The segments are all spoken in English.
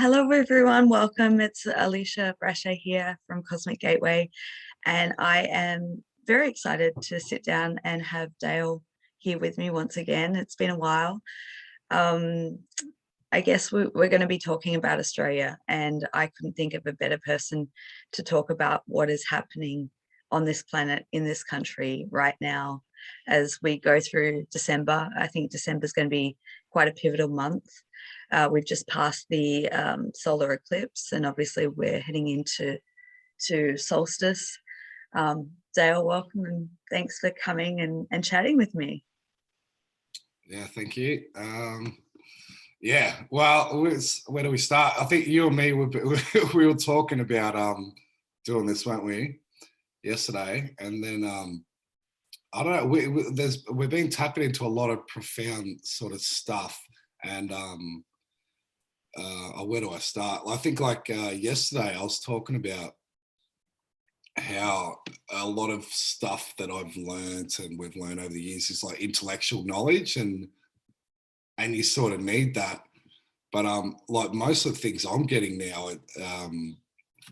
Hello, everyone. Welcome. It's Alicia Brasher here from Cosmic Gateway, and I am very excited to sit down and have Dale here with me once again. It's been a while. Um, I guess we're going to be talking about Australia, and I couldn't think of a better person to talk about what is happening on this planet, in this country right now, as we go through December. I think December is going to be quite a pivotal month. We've just passed the solar eclipse, and obviously we're heading into solstice. Dale, welcome and thanks for coming and chatting with me. Yeah, thank you. Yeah, well, where do we start? I think you and me we were talking about doing this, weren't we, yesterday? And then I don't know. We've been tapping into a lot of profound sort of stuff, and where do I start? I think yesterday I was talking about how a lot of stuff that I've learned and we've learned over the years is like intellectual knowledge, and you sort of need that. But like most of the things I'm getting now,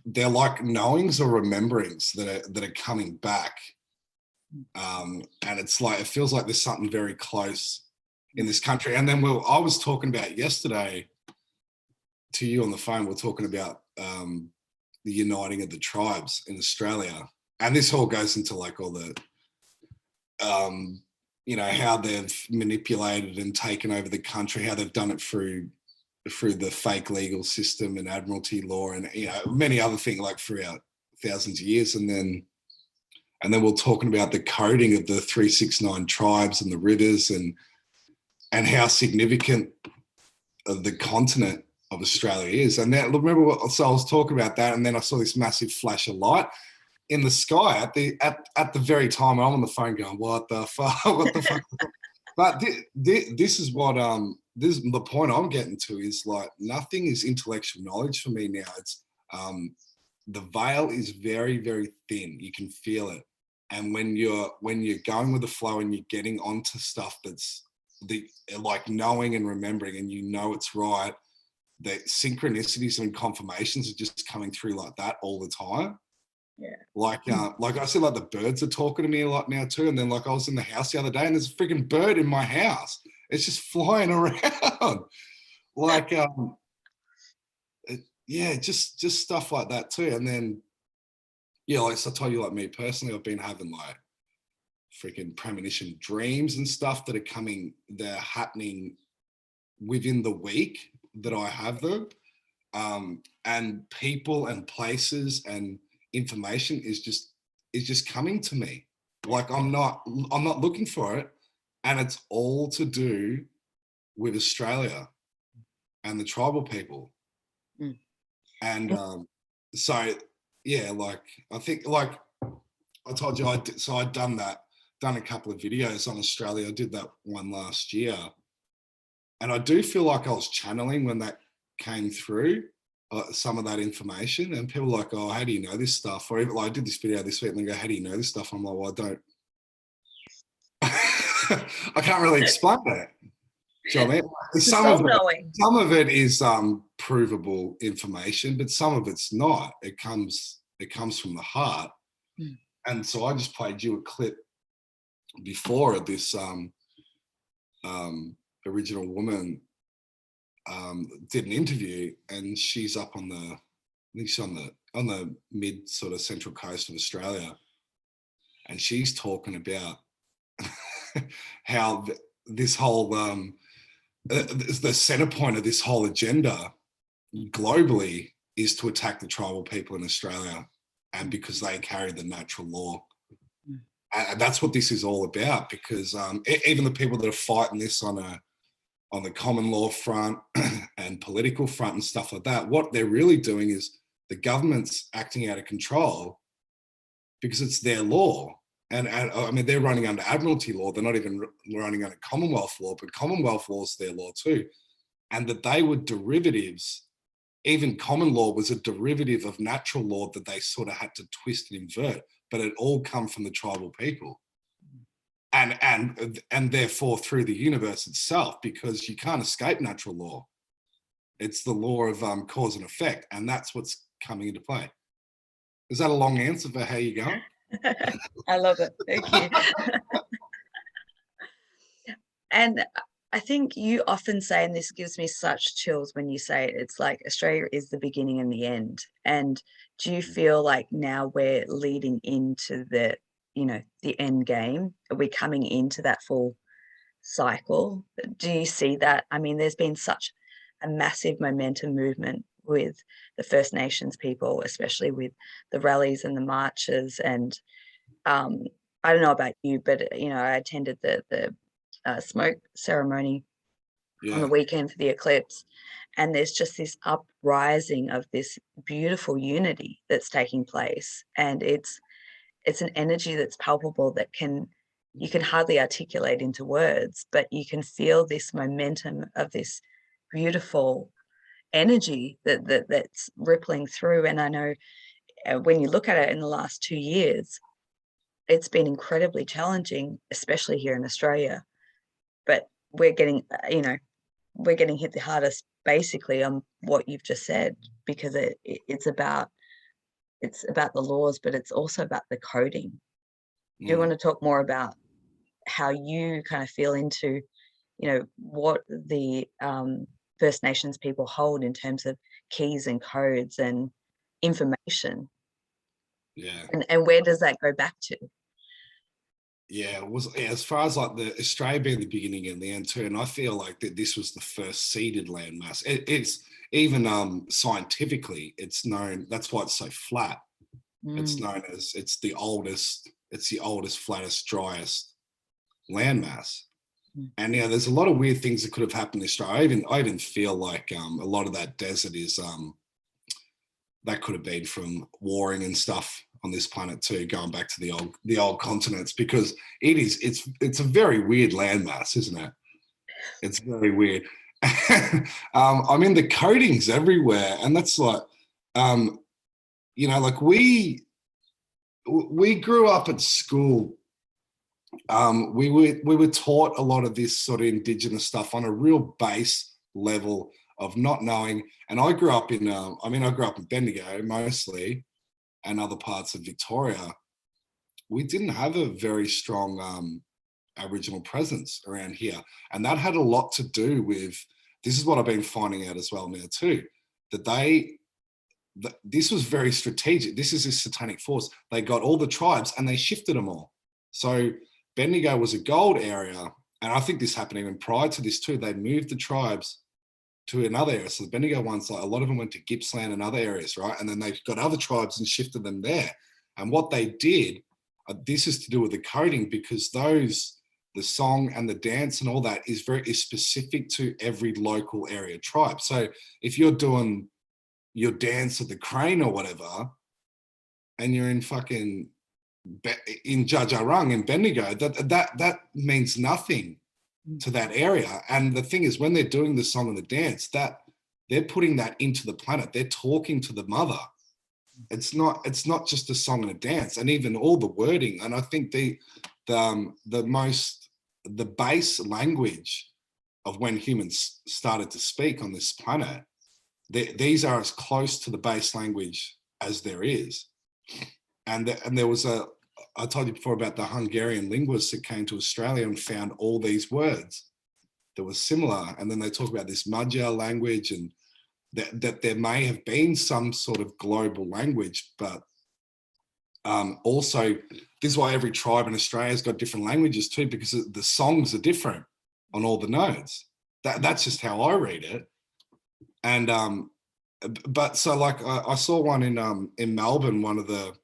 they're like knowings or rememberings that are coming back, and it's like it feels like there's something very close in this country. And then I was talking about yesterday to you on the phone. We're talking about the uniting of the tribes in Australia, and this all goes into like all the how they've manipulated and taken over the country, how they've done it through the fake legal system and admiralty law, and many other things like throughout thousands of years. And then we're talking about the coding of the 369 tribes and the rivers, and how significant the continent of Australia is. And that, remember so I was talking about that, and then I saw this massive flash of light in the sky at the very time I'm on the phone going, what the fuck? What the fuck? But this is what this the point I'm getting to is like nothing is intellectual knowledge for me now. It's the veil is very, very thin. You can feel it. And when you're going with the flow and you're getting onto stuff that's like knowing and remembering, and it's right, the synchronicities and confirmations are just coming through like that all the time. Yeah. Like I said, like the birds are talking to me a lot now too. And then like I was in the house the other day, and there's a freaking bird in my house. It's just flying around. Like just stuff like that too. And then like so I told you, like me personally, I've been having like freaking premonition dreams and stuff they're happening within the week that I have them. And people and places and information is just coming to me. Like I'm not looking for it, and it's all to do with Australia and the tribal people. And so yeah, like I think, like I told you, I'd done a couple of videos on Australia. I did that one last year, and I do feel like I was channeling when that came through. Some of that information, and people are like, oh, how do you know this stuff? Or even like I did this video this week, and they go, how do you know this stuff? I'm like, well, I don't I can't really explain it. Do you know what I mean? Some of it is provable information, but some of it's not. It comes from the heart. And so I just played you a clip before of this original woman did an interview, and she's up on I think she's on the mid sort of central coast of Australia, and she's talking about how this whole the center point of this whole agenda globally is to attack the tribal people in Australia, and because they carry the natural law. And that's what this is all about, because even the people that are fighting this on the common law front and political front and stuff like that, what they're really doing is the government's acting out of control because it's their law. And I mean, they're running under admiralty law. They're not even running under Commonwealth law, but Commonwealth law is their law too. And that they were derivatives. Even common law was a derivative of natural law that they sort of had to twist and invert, but it all come from the tribal people. And therefore through the universe itself, because you can't escape natural law. It's the law of cause and effect, and that's what's coming into play. Is that a long answer for how you're going? I love it. Thank you. And I think you often say, and this gives me such chills when you say it, it's like Australia is the beginning and the end. And do you feel like now we're leading into the, the end game? Are we coming into that full cycle? Do you see that? I mean, there's been such a massive momentum movement with the First Nations people, especially with the rallies and the marches. And I don't know about you, but I attended the smoke ceremony on the Yeah. weekend for the eclipse, and there's just this uprising of this beautiful unity that's taking place, and it's an energy that's palpable that you can hardly articulate into words, but you can feel this momentum of this beautiful energy that's rippling through. And I know when you look at it in the last 2 years, it's been incredibly challenging, especially here in Australia. But we're getting, we're getting hit the hardest basically on what you've just said, because it's about the laws, but it's also about the coding. Do you want to talk more about how you kind of feel into, what the First Nations people hold in terms of keys and codes and information, Yeah. and where does that go back to? Yeah, as far as like the Australia being the beginning and the end too, and I feel like that this was the first seeded landmass. It's even scientifically, it's known. That's why it's so flat. It's known as it's the oldest, flattest, driest landmass. And there's a lot of weird things that could have happened in Australia. I even feel like a lot of that desert is that could have been from warring and stuff on this planet too, going back to the old continents, because it's a very weird landmass, isn't it? It's very weird. I mean, the coding's everywhere, and that's like, like we grew up at school. We were taught a lot of this sort of Indigenous stuff on a real base level of not knowing. And I grew up in, I grew up in Bendigo mostly, and other parts of Victoria. We didn't have a very strong Aboriginal presence around here, and that had a lot to do with. This is what I've been finding out as well now too, that this was very strategic. This is a satanic force. They got all the tribes and they shifted them all. So Bendigo was a gold area, and I think this happened even prior to this too. They moved the tribes to another area. So the Bendigo ones, like a lot of them went to Gippsland and other areas, right? And then they got other tribes and shifted them there. And what they did, this is to do with the coding, because the song and the dance and all that is specific to every local area tribe. So if you're doing your dance at the crane or whatever, and you're in fucking in Jajarung in Bendigo, that means nothing to that area. And the thing is, when they're doing the song and the dance, that they're putting that into the planet. They're talking to the mother. It's not just a song and a dance, and even all the wording. And I think the base language of when humans started to speak on this planet, these are as close to the base language as there is. And there was I told you before about the Hungarian linguists that came to Australia and found all these words that were similar. And then they talk about this Magyar language, and that there may have been some sort of global language, but also this is why every tribe in Australia has got different languages too, because the songs are different on all the nodes. That's just how I read it. And but so like I saw one in Melbourne, one of the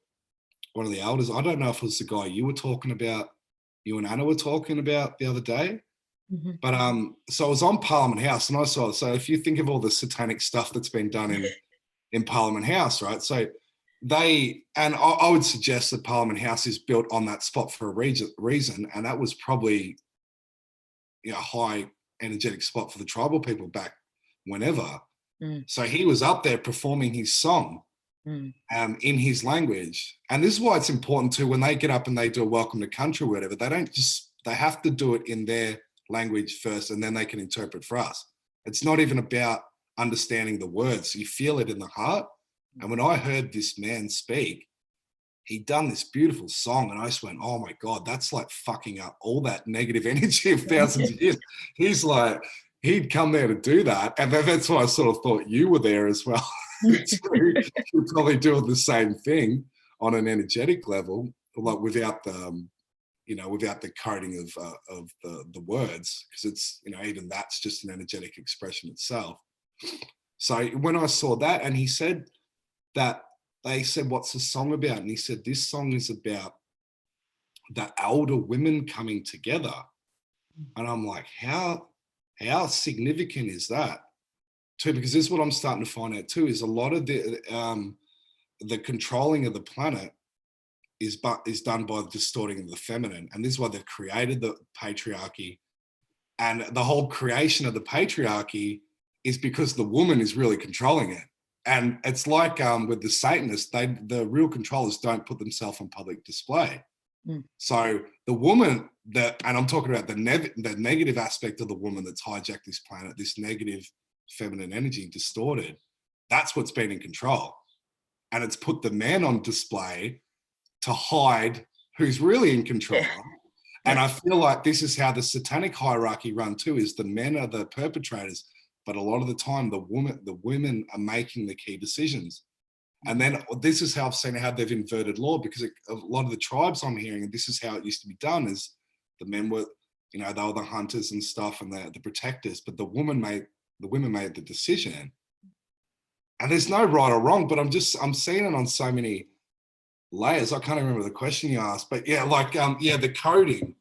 elders. I don't know if it was the guy you and Anna were talking about the other day. Mm-hmm. But so I was on Parliament House, and I saw. So if you think of all the satanic stuff that's been done in Parliament House, right? So I would suggest that Parliament House is built on that spot for a reason, and that was probably a high energetic spot for the tribal people back whenever. So he was up there performing his song in his language. And this is why it's important too, when they get up and they do a welcome to country or whatever, they have to do it in their language first, and then they can interpret for us. It's not even about understanding the words. You feel it in the heart. And when I heard this man speak, he'd done this beautiful song, and I just went, oh my God, that's like fucking up all that negative energy of thousands of years. He's like, he'd come there to do that. And then that's why I sort of thought you were there as well. You're probably doing the same thing on an energetic level, like without the, without the coding of the words, because it's, even that's just an energetic expression itself. So when I saw that, and he said that, they said, what's the song about? And he said, this song is about the elder women coming together. And I'm like, how significant is that? Too, because this is what I'm starting to find out too, is a lot of the controlling of the planet is done by distorting the feminine. And this is why they've created the patriarchy. And the whole creation of the patriarchy is because the woman is really controlling it. And it's like with the Satanists, the real controllers don't put themselves on public display. So the woman and I'm talking about the negative aspect of the woman that's hijacked this planet, this negative feminine energy distorted, that's what's been in control. And it's put the man on display to hide who's really in control. Yeah. And I feel like this is how the satanic hierarchy run too, is the men are the perpetrators, but a lot of the time the women are making the key decisions. And then this is how I've seen how they've inverted law, because a lot of the tribes I'm hearing, and this is how it used to be done, is the men were, they were the hunters and stuff and the protectors, but the women made the decision. And there's no right or wrong, but I'm seeing it on so many layers. I can't remember the question you asked, but yeah, like, the coding,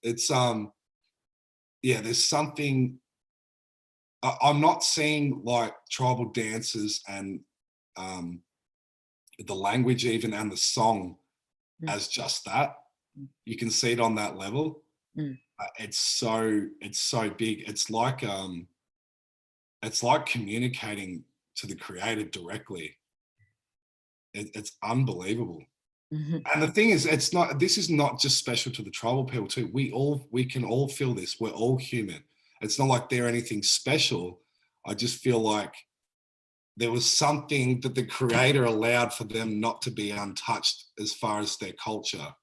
it's, there's something, I'm not seeing like tribal dances and the language even and the song as just that. You can see it on that level. It's so big. It's like communicating to the creator directly. It's unbelievable. And the thing is, this is not just special to the tribal people too. We can all feel this. We're all human. It's not like they're anything special. I just feel like there was something that the creator allowed for them not to be untouched as far as their culture.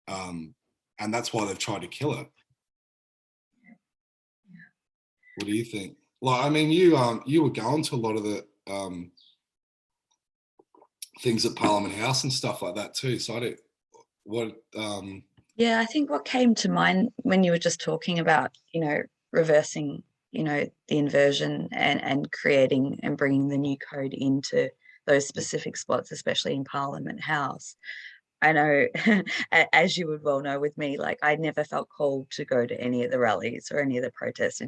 And that's why they've tried to kill it. What do you think? Like, I mean, you were going to a lot of the things at Parliament House and stuff like that too. So yeah, I think what came to mind when you were just talking about, reversing, the inversion and creating and bringing the new code into those specific spots, especially in Parliament House. I know, as you would well know with me, like I never felt called to go to any of the rallies or any of the protests.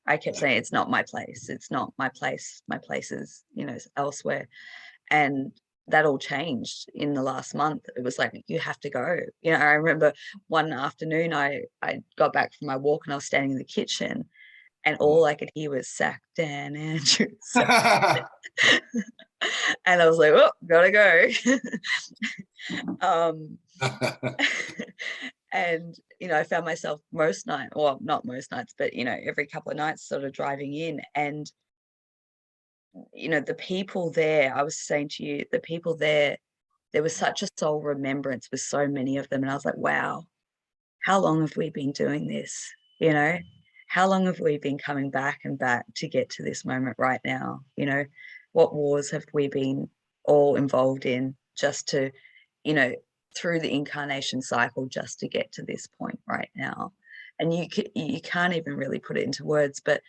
I kept saying, it's not my place. It's not my place. My place is, elsewhere. And that all changed in the last month. It was like, you have to go. I remember one afternoon I got back from my walk and I was standing in the kitchen and all I could hear was "Sack Dan Andrews." And I was like, oh, gotta go. And I found myself most nights, well, not most nights, but every couple of nights sort of driving in, and the people there, I was saying to you, the people there was such a soul remembrance with so many of them, and I was like, wow, how long have we been doing this? How long have we been coming back and back to get to this moment right now? What wars have we been all involved in just to, through the incarnation cycle, just to get to this point right now? And you can't even really put it into words. But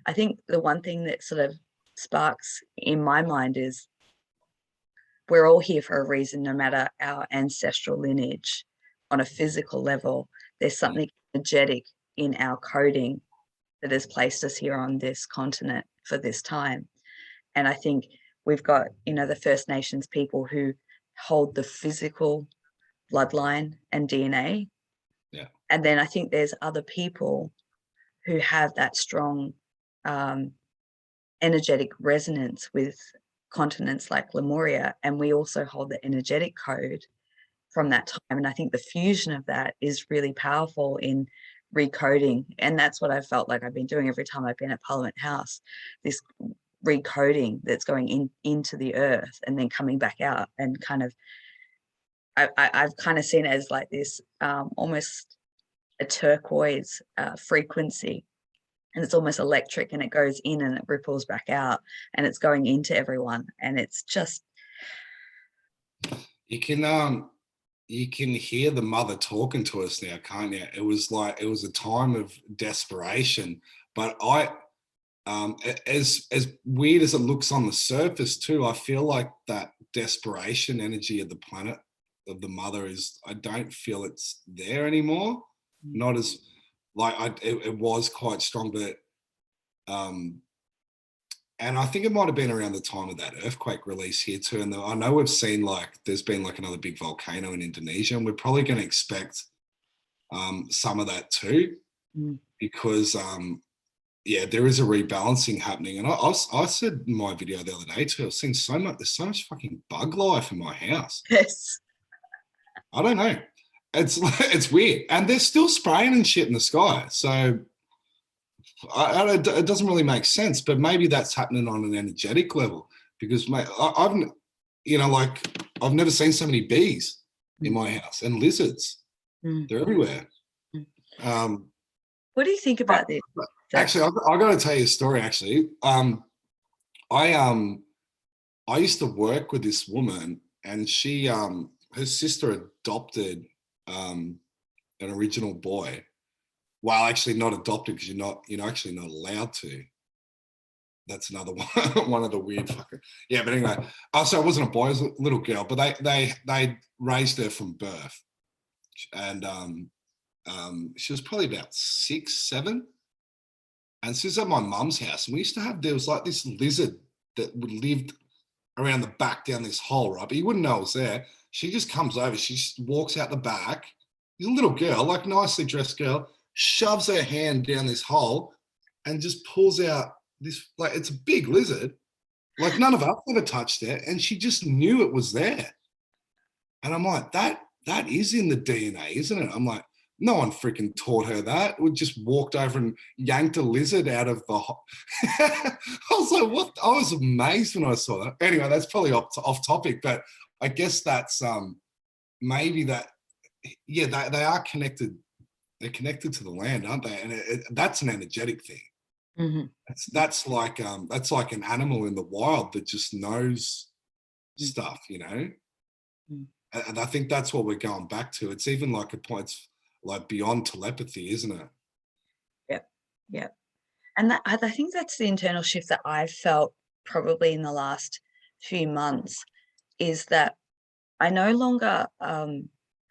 I think the one thing that sort of sparks in my mind is we're all here for a reason, no matter our ancestral lineage. On a physical level, there's something energetic in our coding that has placed us here on this continent for this time. And I think we've got, the First Nations people who hold the physical bloodline and DNA. Yeah. And then I think there's other people who have that strong energetic resonance with continents like Lemuria. And we also hold the energetic code from that time. And I think the fusion of that is really powerful in recoding. And that's what I felt like I've been doing every time I've been at Parliament House, this recoding that's going into the earth and then coming back out, and kind of I've kind of seen it as like this almost a turquoise frequency, and it's almost electric, and it goes in and it ripples back out, and it's going into everyone, and it's just you can hear the mother talking to us now, can't you? It was a time of desperation, but as weird as it looks on the surface too, I feel like that desperation energy of the planet, of the mother, I don't feel it's there anymore. Not as like it was quite strong, but and I think it might have been around the time of that earthquake release here too. And I know we've seen there's been another big volcano in Indonesia, and we're probably going to expect some of that too, because there is a rebalancing happening. And I said in my video the other day too, I've seen there's so much fucking bug life in my house. yes. I don't know. It's weird, and they're still spraying and shit in the sky. So it doesn't really make sense, but maybe that's happening on an energetic level, because mate, I've never seen so many bees in my house, and lizards. They're everywhere. What do you think about this? Actually, I got to tell you a story. Actually, I used to work with this woman, and she her sister adopted an original boy. Well, actually not adopted, because you're actually not allowed to. That's another one of the weird fucking, yeah. But anyway, so it wasn't a boy, it was a little girl, but they raised her from birth, and she was probably about 6, 7, and she was at my mum's house, and we used to have, there was like this lizard that lived around the back down this hole, right? But you wouldn't know it was there. She just comes over, she just walks out the back. She's a little girl, like nicely dressed girl, shoves her hand down this hole and just pulls out this, like, it's a big lizard. Like, none of us ever touched it, and she just knew it was there. And I'm like, that is in the DNA, isn't it? I'm like, no one freaking taught her that. We just walked over and yanked a lizard out of the hole. I was like, what? I was amazed when I saw that. Anyway, that's probably off topic, but I guess that's maybe that, yeah, they are connected. They're connected to the land, aren't they? And that's an energetic thing. Mm-hmm. That's like an animal in the wild that just knows stuff, you know. And I think that's what we're going back to. It's even like a point, it's like beyond telepathy, isn't it? Yep. And I think that's the internal shift that I've felt probably in the last few months, is that I no longer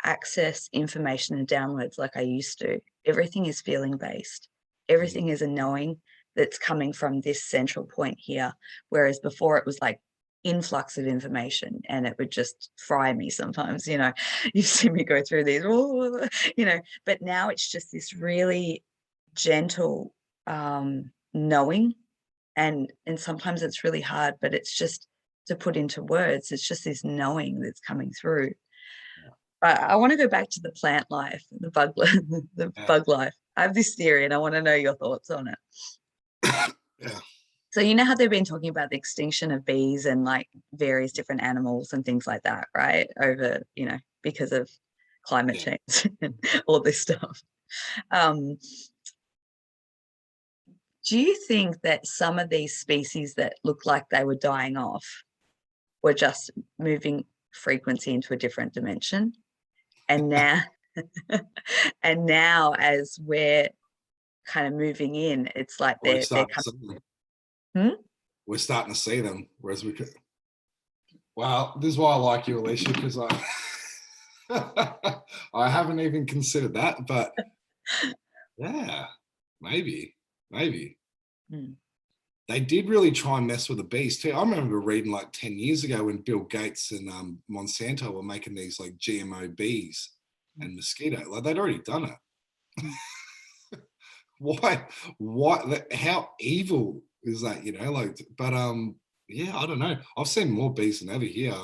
access information and downloads like I used to. Everything is feeling based. Everything is a knowing that's coming from this central point here. Whereas before it was like influx of information, and it would just fry me sometimes, you know. You've seen me go through these, you know, but now it's just this really gentle knowing, and sometimes it's really hard, but it's just to put into words. It's just this knowing that's coming through. I want to go back to the plant life, the bug life. I have this theory, and I want to know your thoughts on it. Yeah. So you know how they've been talking about the extinction of bees and like various different animals and things like that, right? Over, you know, because of climate change and all this stuff. Do you think that some of these species that look like they were dying off were just moving frequency into a different dimension? And now, as we're kind of moving in, it's like they're coming. We're starting to see them, whereas we could. Well, this is why I like you, Alicia, because I haven't even considered that, but yeah, maybe. They did really try and mess with the bees too. I remember reading like 10 years ago when Bill Gates and Monsanto were making these like GMO bees and mosquito. Like, they'd already done it. Why? How evil is that? You know, like, but yeah, I don't know. I've seen more bees than ever here,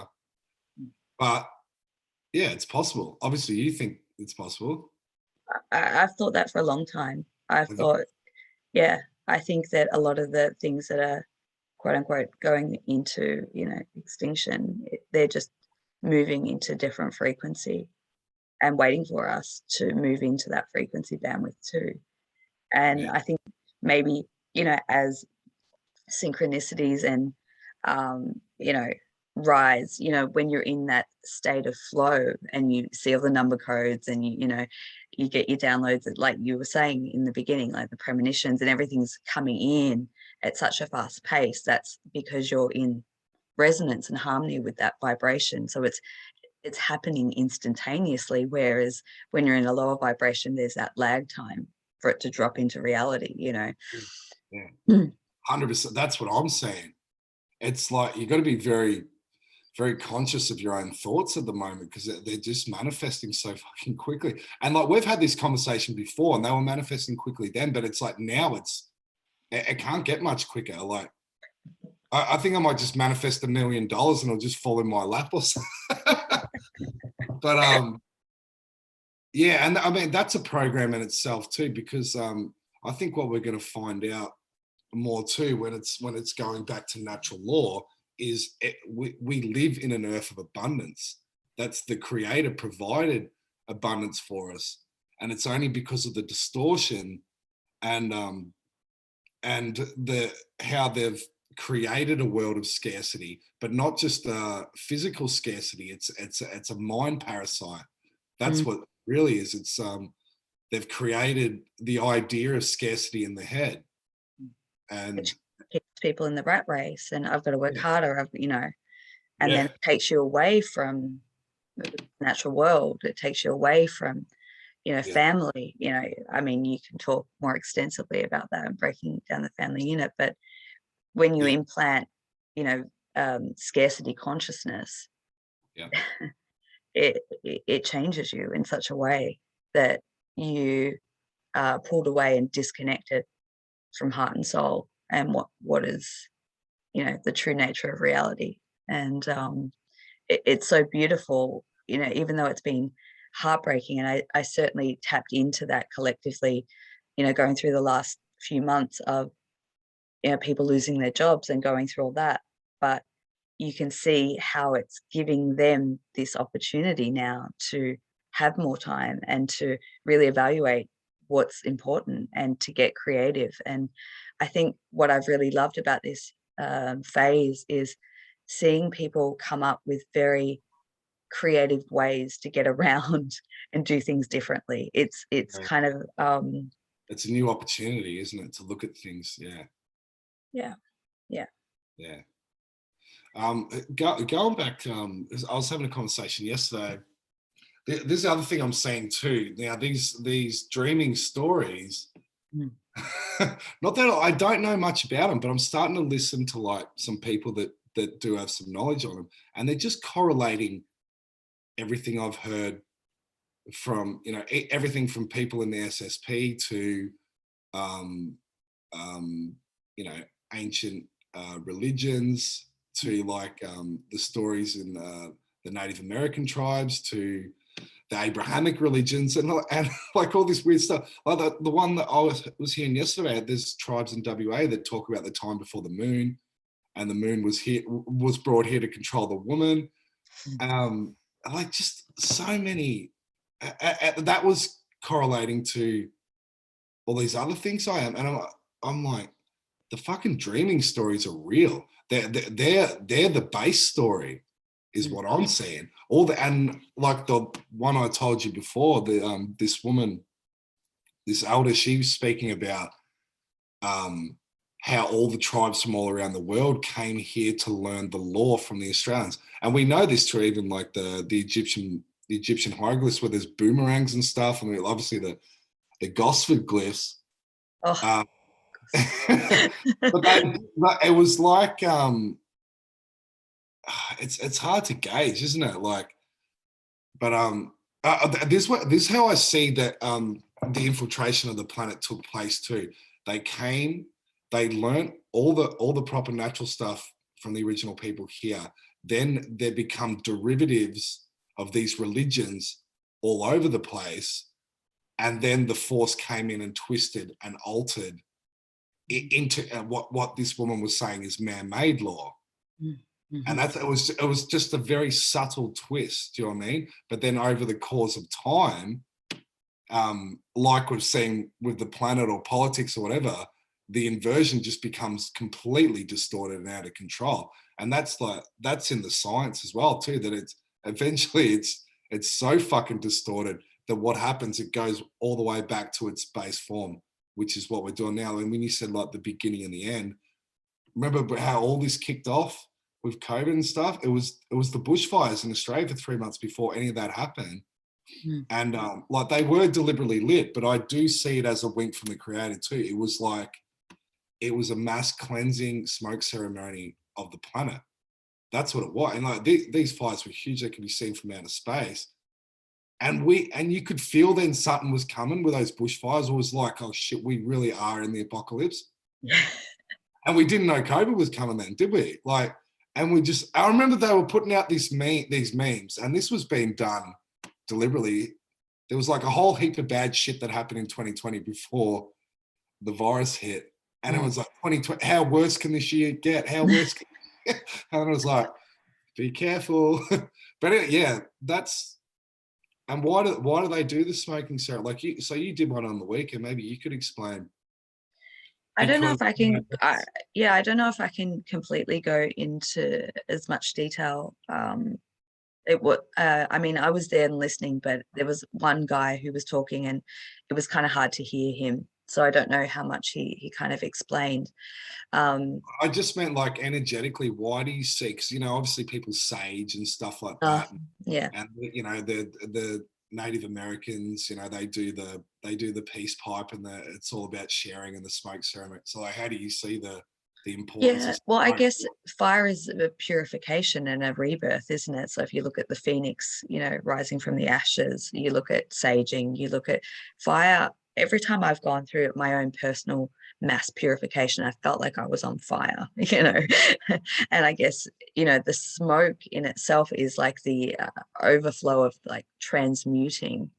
but yeah, it's possible. Obviously, you think it's possible. I've thought that for a long time. I've thought, yeah, I think that a lot of the things that are quote unquote going into, extinction, they're just moving into different frequency and waiting for us to move into that frequency bandwidth too. And Yeah. I think maybe, as synchronicities and, rise, when you're in that state of flow and you see all the number codes and you get your downloads, like you were saying in the beginning, like the premonitions and everything's coming in at such a fast pace. That's because you're in resonance and harmony with that vibration. So it's happening instantaneously, whereas when you're in a lower vibration, there's that lag time for it to drop into reality. Yeah. Mm. 100%. That's what I'm saying. It's like you got to be very, very conscious of your own thoughts at the moment, because they're just manifesting so fucking quickly. And like we've had this conversation before, and they were manifesting quickly then, but it's like now it can't get much quicker. Like I think I might just manifest $1 million and it'll just fall in my lap or something. But yeah, and I mean that's a program in itself too, because I think what we're going to find out more too when it's going back to natural law is we live in an earth of abundance. That's the creator provided abundance for us, and it's only because of the distortion and the how they've created a world of scarcity, but not just physical scarcity. It's a mind parasite. That's what it really is. It's they've created the idea of scarcity in the head, and Which keeps people in the rat race, and I've got to work harder, and then yeah, it takes you away from the natural world. It takes you away from, yeah, family. I mean, you can talk more extensively about that and breaking down the family unit, but when you yeah, implant, scarcity consciousness, yeah, it changes you in such a way that you are pulled away and disconnected from heart and soul and what is, the true nature of reality. And it's so beautiful, even though it's been heartbreaking. And I certainly tapped into that collectively, going through the last few months of, people losing their jobs and going through all that. But you can see how it's giving them this opportunity now to have more time and to really evaluate what's important and to get creative. And I think what I've really loved about this phase is seeing people come up with very creative ways to get around and do things differently. It's yeah. kind of It's a new opportunity, isn't it, to look at things? Yeah, yeah, yeah. yeah. Going back, I was having a conversation yesterday. This is the other thing I'm saying too. Now, these dreaming stories, Mm. not that I don't know much about them, but I'm starting to listen to like some people that do have some knowledge on them, and they're just correlating everything I've heard from everything from people in the SSP to um, um, ancient religions to like the stories in the Native American tribes to the Abrahamic religions and like all this weird stuff. Like the one that I was hearing yesterday, there's tribes in WA that talk about the time before the moon, and the moon was brought here to control the woman. Like just so many. That was correlating to all these other things I am, and I'm like, the fucking dreaming stories are real. They're the base story, is what I'm saying. And like the one I told you before, this woman, this elder, she was speaking about how all the tribes from all around the world came here to learn the law from the Australians, and we know this through even like the Egyptian hieroglyphs where there's boomerangs and stuff, and obviously the Gosford glyphs. Oh. But it was like it's hard to gauge, isn't it? Like, but this is how I see that the infiltration of the planet took place too. They came, they learnt all the proper natural stuff from the original people here. Then they become derivatives of these religions all over the place, and then the force came in and twisted and altered it into what this woman was saying is man-made law. And it was just a very subtle twist, do you know what I mean? But then over the course of time, like we've seen with the planet or politics or whatever, the inversion just becomes completely distorted and out of control. And that's in the science as well too, that it's eventually it's so fucking distorted that what happens, it goes all the way back to its base form, which is what we're doing now. And when you said like the beginning and the end, remember how all this kicked off with COVID and stuff? It was the bushfires in Australia for 3 months before any of that happened. And like they were deliberately lit, but I do see it as a wink from the creator too. It was a mass cleansing smoke ceremony of the planet. That's what it was. And like these fires were huge. They could be seen from outer space. And you could feel then something was coming with those bushfires. It was like, oh shit, we really are in the apocalypse. And we didn't know COVID was coming then, did we? Like, and I remember they were putting out these memes, and this was being done deliberately. There was like a whole heap of bad shit that happened in 2020 before the virus hit. And it was like 2020, how worse can this year get? How worse can and I was like, be careful. But yeah, and why do they do the smoking ceremony? Like you did one on the weekend, maybe you could explain. I don't know if I can, I don't know if I can completely go into as much detail. I mean, I was there and listening, but there was one guy who was talking and it was kind of hard to hear him. So I don't know how much he kind of explained. I just meant like energetically, why do you see, because, obviously people sage and stuff like that. Yeah. And, the Native Americans, they do the peace pipe and it's all about sharing and the smoke ceremony. So like, how do you see the importance? Yeah, well, I guess fire is a purification and a rebirth, isn't it? So if you look at the phoenix, rising from the ashes, you look at saging, you look at fire. Every time I've gone through my own personal mass purification, I felt like I was on fire, and I guess, the smoke in itself is like the overflow of like transmuting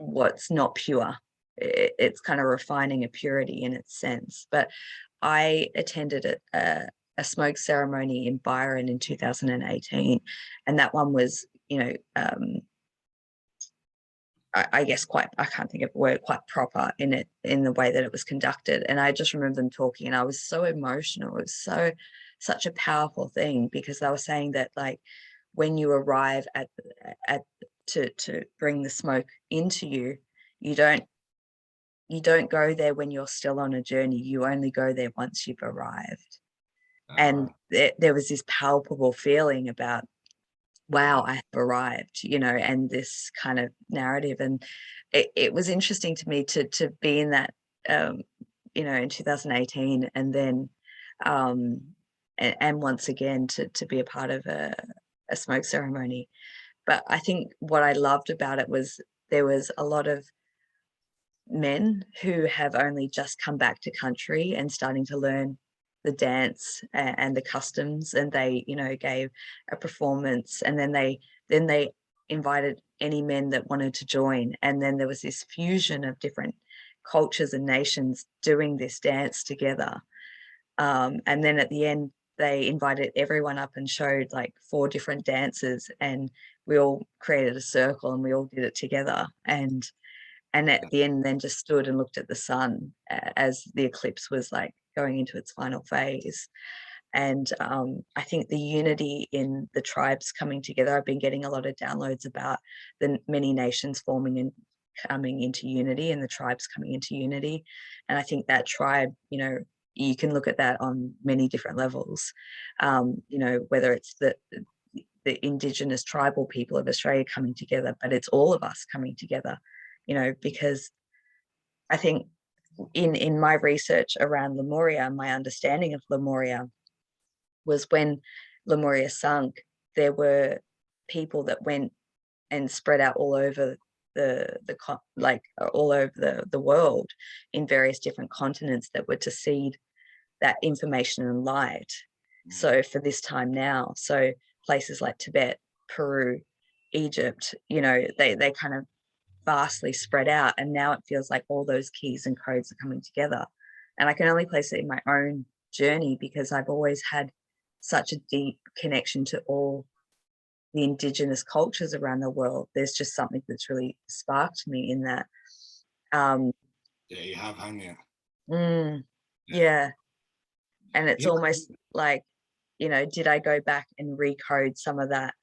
what's not pure. It's kind of refining a purity in its sense. But I attended a smoke ceremony in Byron in 2018, and that one was, I guess I can't think of a word, quite proper in the way that it was conducted. And I just remember them talking, and I was so emotional. It was such a powerful thing, because they were saying that like when you arrive to bring the smoke into you, you don't go there when you're still on a journey. You only go there once you've arrived. And there was this palpable feeling about, wow, I have arrived, and this kind of narrative. And it was interesting to me to be in that, in 2018, and then, and once again to be a part of a smoke ceremony. But I think what I loved about it was there was a lot of men who have only just come back to country and starting to learn the dance and the customs, and they gave a performance, and then they invited any men that wanted to join, and then there was this fusion of different cultures and nations doing this dance together, and then at the end they invited everyone up and showed like 4 different dances, and we all created a circle and we all did it together, and at the end then just stood and looked at the sun as the eclipse was like going into its final phase. And I think the unity in the tribes coming together, I've been getting a lot of downloads about the many nations forming and coming into unity, and the tribes coming into unity. And I think that tribe, you can look at that on many different levels, whether it's the indigenous tribal people of Australia coming together, but it's all of us coming together, because I think in my research around Lemuria, my understanding of Lemuria was when Lemuria sunk, there were people that went and spread out all over all over the world in various different continents that were to seed that information and light. So for this time now, so places like Tibet, Peru, Egypt, they kind of vastly spread out, and now it feels like all those keys and codes are coming together. And I can only place it in my own journey because I've always had such a deep connection to all the indigenous cultures around the world. There's just something that's really sparked me in that. Yeah, you have, haven't you? Mm, Yeah. yeah. And it's Yeah. almost like, did I go back and recode some of that?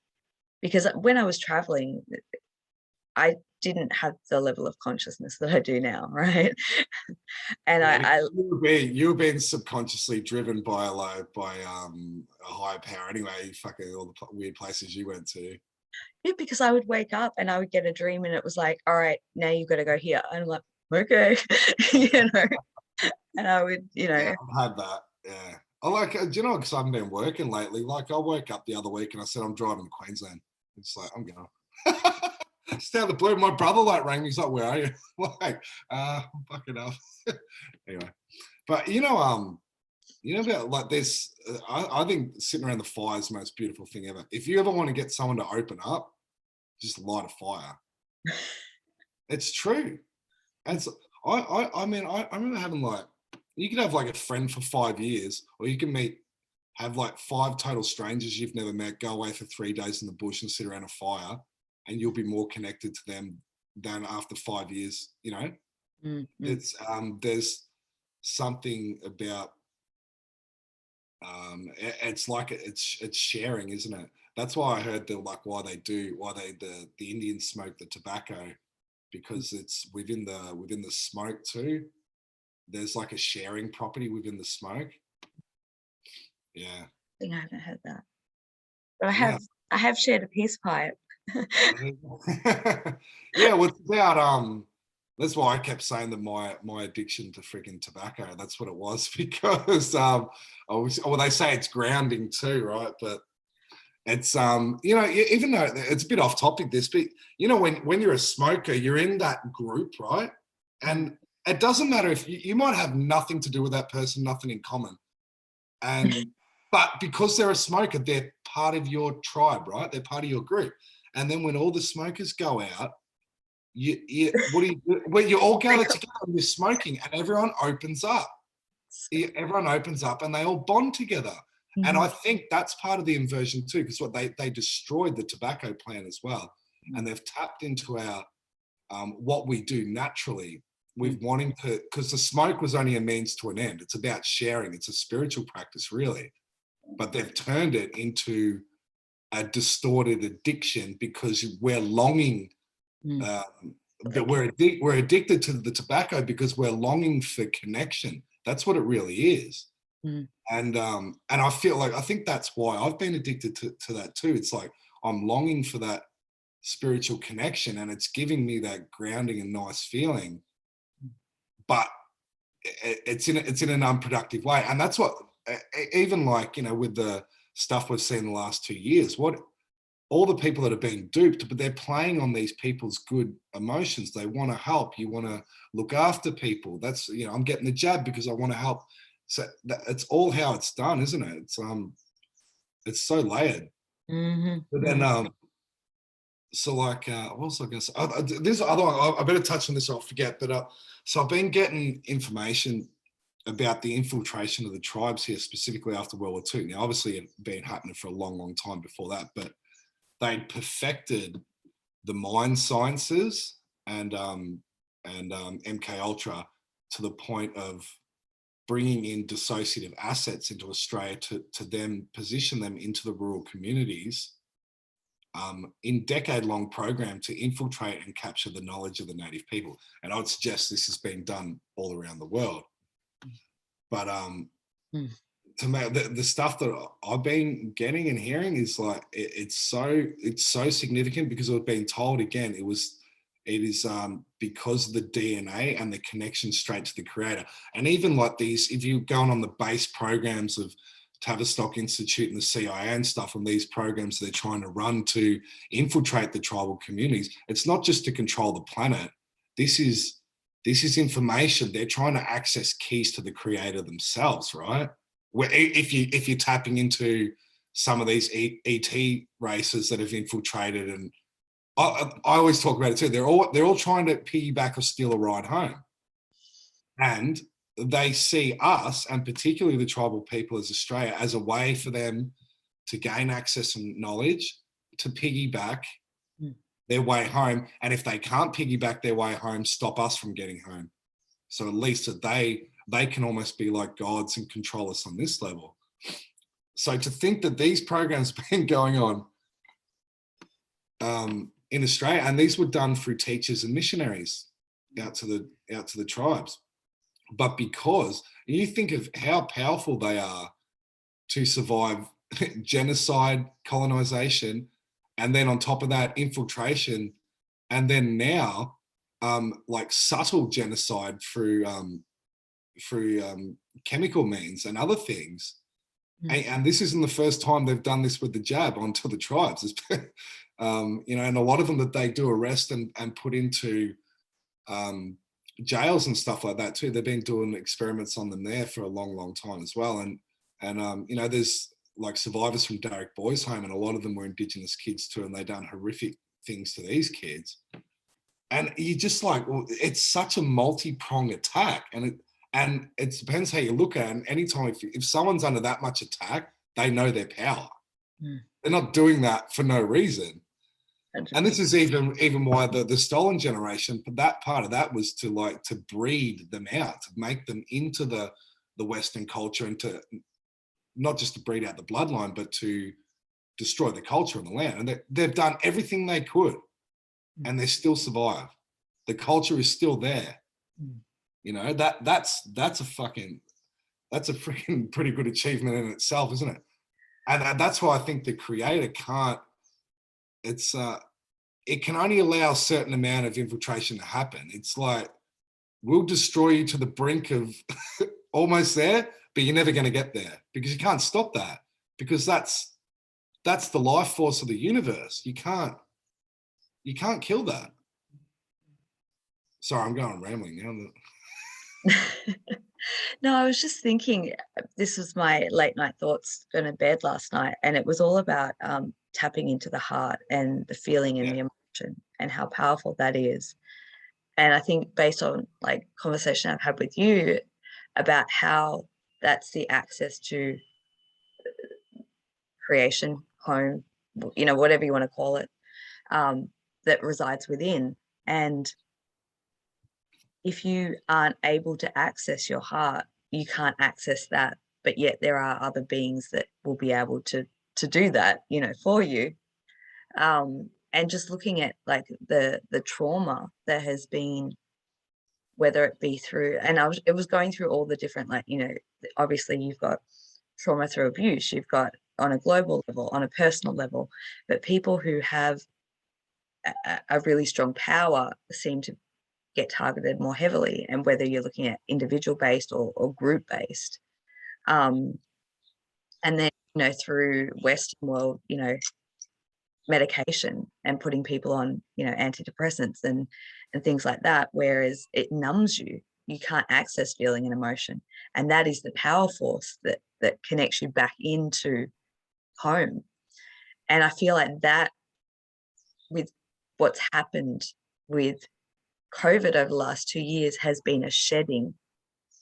Because when I was traveling, I didn't have the level of consciousness that I do now, right? And Yeah, I you were being subconsciously driven by a higher power anyway. Fucking all the weird places you went to. yeah, because I would wake up and I would get a dream and it was like, all right, now you've got to go here. And I'm like, okay, and I would, Yeah, I've had that. Yeah, I like. Do you know? Because I haven't been working lately. Like, I woke up the other week and I said I'm driving to Queensland. It's like I'm going. Just out of the blue, my brother rang me. He's like, "Where are you?" Like, fucking up. Anyway, but about like this. I think sitting around the fire is the most beautiful thing ever. If you ever want to get someone to open up, just light a fire. It's true. And so I mean, I remember having like, you could have like a friend for 5 years, or you can have like 5 total strangers you've never met, go away for 3 days in the bush and sit around a fire, and you'll be more connected to them than after 5 years. It's there's something about it's like it's sharing, isn't it? That's why I heard why the Indians smoke the tobacco, because it's within the smoke too. There's like a sharing property within the smoke. Yeah. I think I haven't heard that, but Yeah. I have shared a peace pipe. Yeah, well, it's about that's why I kept saying that my addiction to freaking tobacco, that's what it was, because they say it's grounding too, right? But it's even though it's a bit off topic this, but when you're a smoker, you're in that group, right? And it doesn't matter if you might have nothing to do with that person, nothing in common, but because they're a smoker, they're part of your tribe, right? They're part of your group. And then when all the smokers go out, what do you do? Well, you all gather together and you're smoking, and everyone opens up. Everyone opens up and they all bond together. And I think that's part of the inversion too, because they destroyed the tobacco plant as well. And they've tapped into our what we do naturally with wanting to, because the smoke was only a means to an end. It's about sharing. It's a spiritual practice, really. But they've turned it into a distorted addiction because we're longing that we're addicted to the tobacco because we're longing for connection. That's what it really is. And I think that's why I've been addicted to that too. It's like I'm longing for that spiritual connection, and it's giving me that grounding and nice feeling, but it's in an unproductive way. And that's what, even with the stuff we've seen the last 2 years, what all the people that are being duped, but they're playing on these people's good emotions. They want to help. You want to look after people. That's, I'm getting the jab because I want to help. So it's all how it's done, isn't it? It's so layered. But then, so like, what was I going to say? There's other one. I better touch on this or I'll forget. But so I've been getting information about the infiltration of the tribes here, specifically after World War II. Now, obviously, it had been happening for a long, long time before that, but they'd perfected the mind sciences and MK Ultra to the point of bringing in dissociative assets into Australia to then position them into the rural communities in decade-long program to infiltrate and capture the knowledge of the native people. And I would suggest this has been done all around the world. But to me, the stuff that I've been getting and hearing is like it's so significant because we've been told again it is because of the DNA and the connection straight to the creator. And even like these, if you're going on the base programs of Tavistock Institute and the CIA and stuff, on these programs they're trying to run to infiltrate the tribal communities, it's not just to control the planet. This is information. They're trying to access keys to the creator themselves, right? Where if you're tapping into some of these ET races that have infiltrated and I always talk about it too. They're all trying to piggyback or steal a ride home, and they see us, and particularly the tribal people as Australia, as a way for them to gain access and knowledge, to piggyback their way home. And if they can't piggyback their way home, stop us from getting home. So at least that they can almost be like gods and control us on this level. So to think that these programs have been going on in Australia, and these were done through teachers and missionaries out to the tribes. But because you think of how powerful they are to survive genocide, colonization, and then on top of that, infiltration, and then now like subtle genocide through chemical means and other things. And this isn't the first time they've done this with the jab onto the tribes. You know, and a lot of them that they do arrest and put into jails and stuff like that too. They've been doing experiments on them there for a long, long time as well. And you know, there's like survivors from Derek Boys Home, and a lot of them were Indigenous kids too, and they done horrific things to these kids. And you just like, well, it's such a multi-pronged attack, and it depends how you look at it. And anytime if someone's under that much attack, they know their power. They're not doing that for no reason. And this is even why the stolen generation, but that part of that was to breed them out, to make them into the Western culture, and to not just to breed out the bloodline, but to destroy the culture and the land. And they've done everything they could, and they still survive. The culture is still there. You know, that's a freaking pretty good achievement in itself, isn't it? And that's why I think the creator can't. It can only allow a certain amount of infiltration to happen. It's like, we'll destroy you to the brink of almost there, but you're never going to get there, because you can't stop that, because that's the life force of the universe. You can't kill that. Sorry, I'm going rambling now. No, I was just thinking, this was my late night thoughts going to bed last night, and it was all about tapping into the heart and the feeling and the emotion, and how powerful that is. And I think, based on like conversation I've had with you about how that's the access to creation, home, you know, whatever you want to call it, that resides within. And if you aren't able to access your heart, you can't access that. But yet there are other beings that will be able to do that, you know, for you. And just looking at like the trauma that has been, whether it be through, and it was going through all the different, like, you know, obviously you've got trauma through abuse, you've got on a global level, on a personal level, but people who have a really strong power seem to get targeted more heavily, and whether you're looking at individual based or group based. And then, you know, through Western world, you know, medication and putting people on, you know, antidepressants and things like that, whereas it numbs you. You can't access feeling and emotion. And that is the power force that connects you back into home. And I feel like that, with what's happened with COVID over the last 2 years, has been a shedding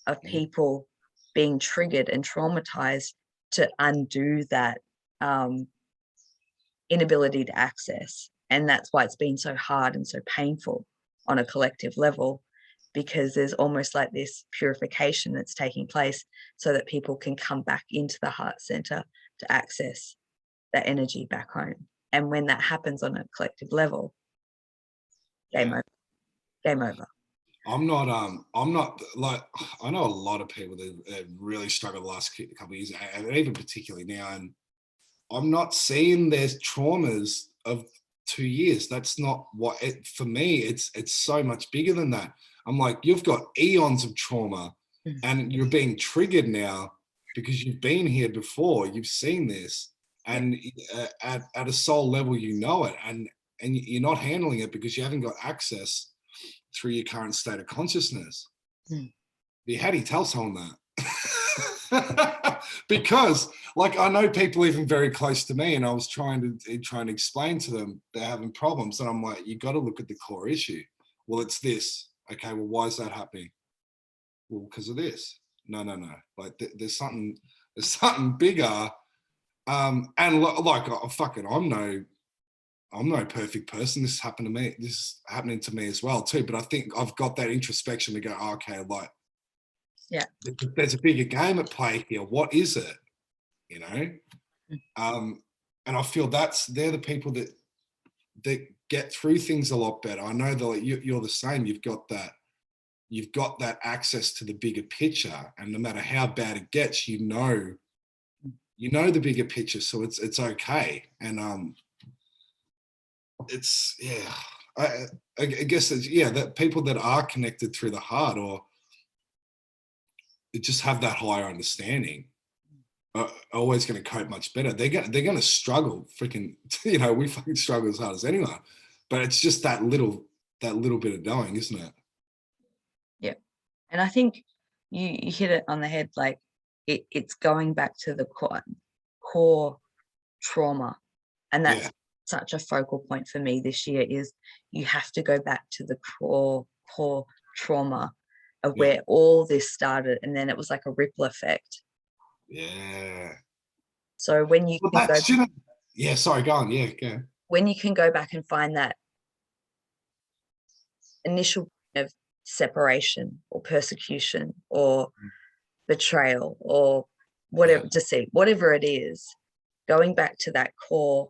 of people being triggered and traumatized to undo that inability to access. And that's why it's been so hard and so painful on a collective level, because there's almost like this purification that's taking place so that people can come back into the heart center to access that energy back home. And when that happens on a collective level, game over. Game over. I'm not like, I know a lot of people that really struggled the last couple of years, and even particularly now, and I'm not seeing there's traumas of 2 years. That's not what for me, it's so much bigger than that. I'm like, you've got eons of trauma, and you're being triggered now because you've been here before, you've seen this, and at a soul level, you know it, and you're not handling it because you haven't got access through your current state of consciousness. How do you tell someone that? because like I know people even very close to me, and I was trying to explain to them they're having problems, and I'm like, you got to look at the core issue. Well, it's this. Okay, well, why is that happening? Well, because of this. No. Like there's something bigger. And like I'm no perfect person. This happened to me. This is happening to me as well too. But I think I've got that introspection to go, oh, okay, like, yeah, there's a bigger game at play here. What is it? You know? And I feel they're the people that get through things a lot better. I know that you're the same. You've got that access to the bigger picture, and no matter how bad it gets, you know the bigger picture, so it's okay. And it's I guess it's that people that are connected through the heart or just have that higher understanding are always going to cope much better. They're going to struggle freaking, we fucking struggle as hard as anyone, but it's just that little bit of knowing, isn't it? yeah. And I think you hit it on the head. Like it's going back to the core trauma, and that's such a focal point for me this year. Is you have to go back to the core trauma of where all this started, and then it was like a ripple effect. Yeah. So when you can go, sorry, go on. Yeah, go. When you can go back and find that initial of separation or persecution or betrayal or whatever, deceit, whatever it is, going back to that core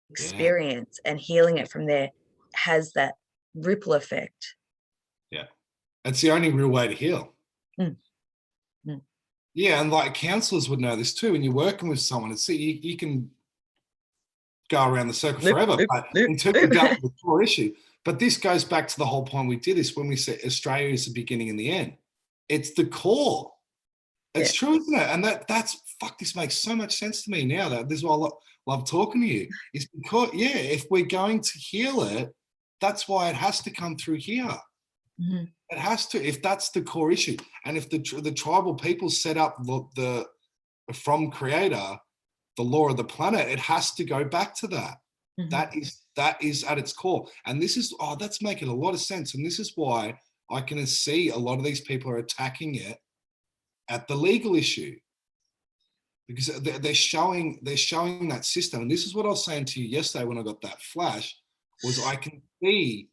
experience and healing it from there has that ripple effect. Yeah, it's the only real way to heal. Yeah, and like counselors would know this too. When you're working with someone, it's you can go around the circle forever, but until you dealt with the core issue. But this goes back to the whole point we did this when we said Australia is the beginning and the end. It's the core. It's true, isn't it? And that's this makes so much sense to me now. This is why I love talking to you. Is because if we're going to heal it, that's why it has to come through here. Mm-hmm. It has to, if that's the core issue. And if the tribal people set up the from creator, the law of the planet, it has to go back to that. Mm-hmm. That is at its core. And this is, that's making a lot of sense. And this is why I can see a lot of these people are attacking it at the legal issue, because they're showing that system. And this is what I was saying to you yesterday when I got that flash, was I can see.